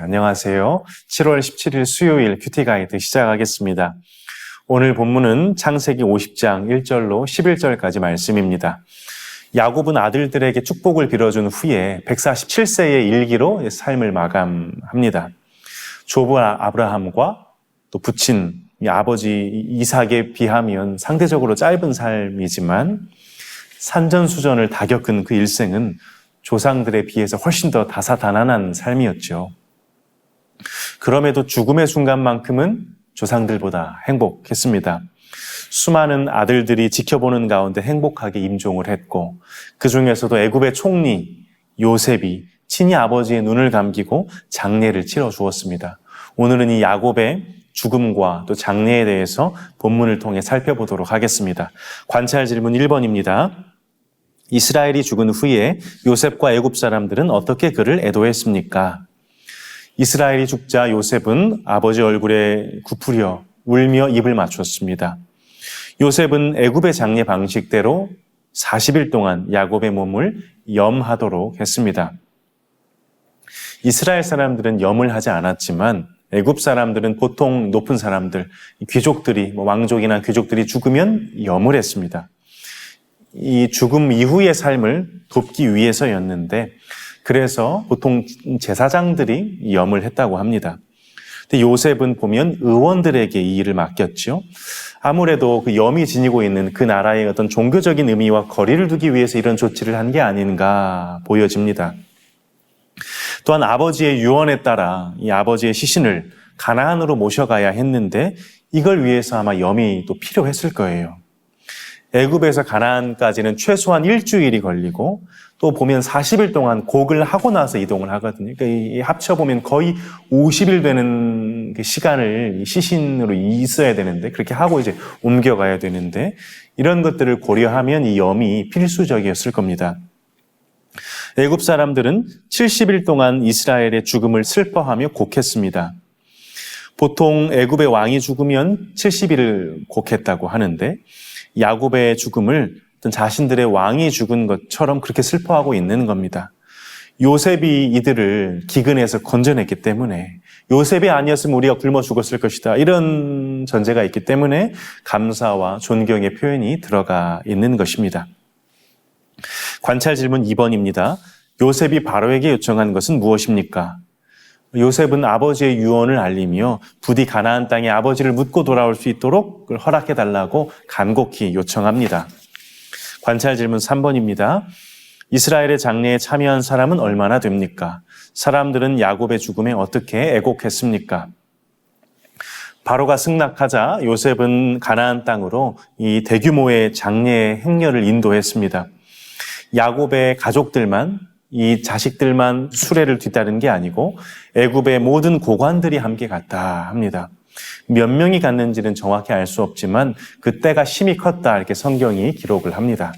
안녕하세요. 7월 17일 수요일 큐티 가이드 시작하겠습니다. 오늘 본문은 창세기 50장 1절로 11절까지 말씀입니다. 야곱은 아들들에게 축복을 빌어준 후에 147세의 일기로 삶을 마감합니다. 조부 아브라함과 또 부친 아버지 이삭에 비하면 상대적으로 짧은 삶이지만 산전수전을 다 겪은 그 일생은 조상들에 비해서 훨씬 더 다사다난한 삶이었죠. 그럼에도 죽음의 순간만큼은 조상들보다 행복했습니다. 수많은 아들들이 지켜보는 가운데 행복하게 임종을 했고, 그 중에서도 애굽의 총리 요셉이 친히 아버지의 눈을 감기고 장례를 치러 주었습니다. 오늘은 이 야곱의 죽음과 또 장례에 대해서 본문을 통해 살펴보도록 하겠습니다. 관찰 질문 1번입니다. 이스라엘이 죽은 후에 요셉과 애굽 사람들은 어떻게 그를 애도했습니까? 이스라엘이 죽자 요셉은 아버지 얼굴에 굽으려 울며 입을 맞췄습니다. 요셉은 애굽의 장례 방식대로 40일 동안 야곱의 몸을 염하도록 했습니다. 이스라엘 사람들은 염을 하지 않았지만 애굽 사람들은 보통 높은 사람들, 귀족들이, 왕족이나 귀족들이 죽으면 염을 했습니다. 이 죽음 이후의 삶을 돕기 위해서였는데, 그래서 보통 제사장들이 염을 했다고 합니다. 근데 요셉은 보면 의원들에게 이 일을 맡겼죠. 아무래도 그 염이 지니고 있는 그 나라의 어떤 종교적인 의미와 거리를 두기 위해서 이런 조치를 한 게 아닌가 보여집니다. 또한 아버지의 유언에 따라 이 아버지의 시신을 가나안으로 모셔가야 했는데 이걸 위해서 아마 염이 또 필요했을 거예요. 애굽에서 가나안까지는 최소한 일주일이 걸리고 또 보면 40일 동안 곡을 하고 나서 이동을 하거든요. 그러니까 합쳐보면 거의 50일 되는 그 시간을 시신으로 있어야 되는데 그렇게 하고 이제 옮겨가야 되는데 이런 것들을 고려하면 이 염이 필수적이었을 겁니다. 애굽 사람들은 70일 동안 이스라엘의 죽음을 슬퍼하며 곡했습니다. 보통 애굽의 왕이 죽으면 70일을 곡했다고 하는데 야곱의 죽음을 어떤 자신들의 왕이 죽은 것처럼 그렇게 슬퍼하고 있는 겁니다. 요셉이 이들을 기근에서 건져냈기 때문에 요셉이 아니었으면 우리가 굶어 죽었을 것이다. 이런 전제가 있기 때문에 감사와 존경의 표현이 들어가 있는 것입니다. 관찰 질문 2번입니다. 요셉이 바로에게 요청한 것은 무엇입니까? 요셉은 아버지의 유언을 알리며 부디 가나안 땅에 아버지를 묻고 돌아올 수 있도록 그걸 허락해달라고 간곡히 요청합니다. 관찰 질문 3번입니다. 이스라엘의 장례에 참여한 사람은 얼마나 됩니까? 사람들은 야곱의 죽음에 어떻게 애곡했습니까? 바로가 승낙하자 요셉은 가나안 땅으로 이 대규모의 장례 행렬을 인도했습니다. 야곱의 가족들만, 이 자식들만 수레를 뒤따른 게 아니고 애굽의 모든 고관들이 함께 갔다 합니다. 몇 명이 갔는지는 정확히 알 수 없지만 그때가 심히 컸다 이렇게 성경이 기록을 합니다.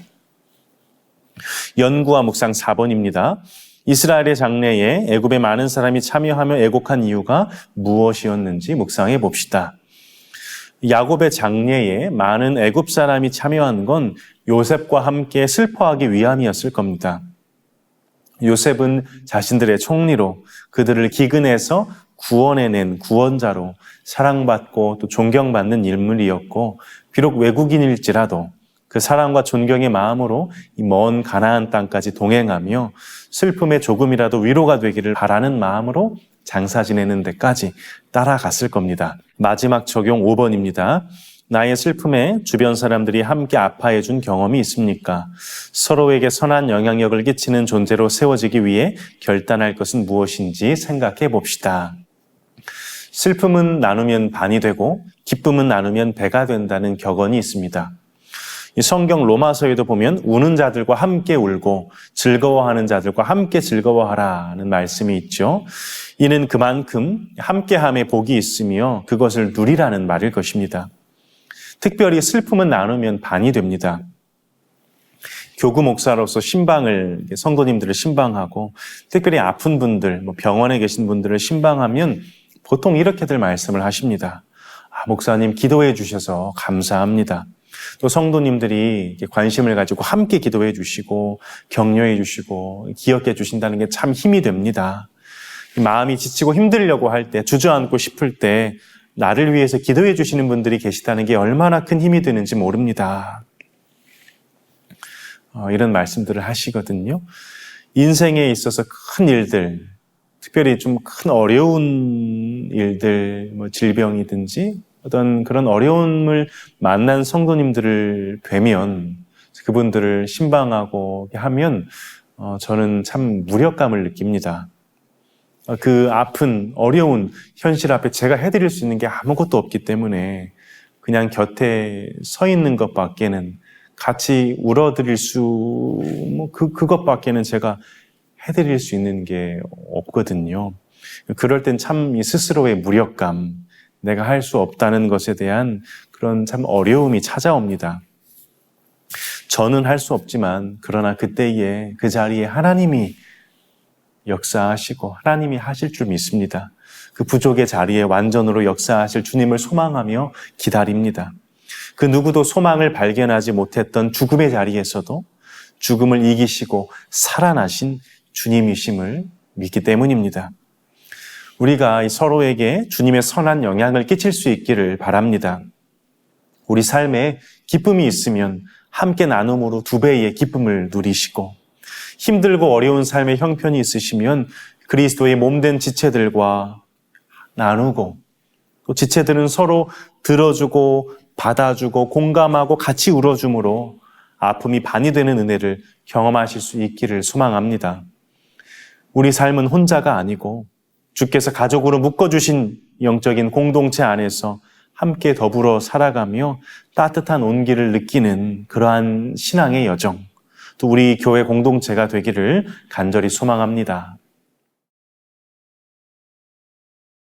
연구와 묵상 4번입니다. 이스라엘의 장례에 애굽의 많은 사람이 참여하며 애곡한 이유가 무엇이었는지 묵상해 봅시다. 야곱의 장례에 많은 애굽 사람이 참여한 건 요셉과 함께 슬퍼하기 위함이었을 겁니다. 요셉은 자신들의 총리로 그들을 기근에서 구원해낸 구원자로 사랑받고 또 존경받는 인물이었고 비록 외국인일지라도 그 사랑과 존경의 마음으로 이 먼 가나안 땅까지 동행하며 슬픔에 조금이라도 위로가 되기를 바라는 마음으로 장사 지내는 데까지 따라갔을 겁니다. 마지막 적용 5번입니다. 나의 슬픔에 주변 사람들이 함께 아파해 준 경험이 있습니까? 서로에게 선한 영향력을 끼치는 존재로 세워지기 위해 결단할 것은 무엇인지 생각해 봅시다. 슬픔은 나누면 반이 되고 기쁨은 나누면 배가 된다는 격언이 있습니다. 이 성경 로마서에도 보면 우는 자들과 함께 울고 즐거워하는 자들과 함께 즐거워하라는 말씀이 있죠. 이는 그만큼 함께함에 복이 있으며 그것을 누리라는 말일 것입니다. 특별히 슬픔은 나누면 반이 됩니다. 교구 목사로서 신방을, 성도님들을 신방하고 특별히 아픈 분들, 병원에 계신 분들을 신방하면 보통 이렇게들 말씀을 하십니다. 목사님 기도해 주셔서 감사합니다. 또 성도님들이 관심을 가지고 함께 기도해 주시고 격려해 주시고 기억해 주신다는 게 참 힘이 됩니다. 마음이 지치고 힘들려고 할 때, 주저앉고 싶을 때 나를 위해서 기도해 주시는 분들이 계시다는 게 얼마나 큰 힘이 되는지 모릅니다. 이런 말씀들을 하시거든요. 인생에 있어서 큰 일들, 특별히 좀 큰 어려운 일들, 질병이든지 어떤 그런 어려움을 만난 성도님들을 뵈면 그분들을 신방하고 하면 저는 참 무력감을 느낍니다. 그 아픈 어려운 현실 앞에 제가 해드릴 수 있는 게 아무것도 없기 때문에 그냥 곁에 서 있는 것밖에는, 같이 울어드릴 그것밖에는 제가 해드릴 수 있는 게 없거든요. 그럴 땐 참 이 스스로의 무력감, 내가 할 수 없다는 것에 대한 그런 참 어려움이 찾아옵니다. 저는 할 수 없지만 그러나 그때에 그 자리에 하나님이 역사하시고 하나님이 하실 줄 믿습니다. 그 부족의 자리에 완전으로 역사하실 주님을 소망하며 기다립니다. 그 누구도 소망을 발견하지 못했던 죽음의 자리에서도 죽음을 이기시고 살아나신 주님이심을 믿기 때문입니다. 우리가 서로에게 주님의 선한 영향을 끼칠 수 있기를 바랍니다. 우리 삶에 기쁨이 있으면 함께 나눔으로 2배의 기쁨을 누리시고, 힘들고 어려운 삶의 형편이 있으시면 그리스도의 몸된 지체들과 나누고, 또 지체들은 서로 들어주고 받아주고 공감하고 같이 울어줌으로 아픔이 반이 되는 은혜를 경험하실 수 있기를 소망합니다. 우리 삶은 혼자가 아니고 주께서 가족으로 묶어주신 영적인 공동체 안에서 함께 더불어 살아가며 따뜻한 온기를 느끼는 그러한 신앙의 여정, 또 우리 교회 공동체가 되기를 간절히 소망합니다.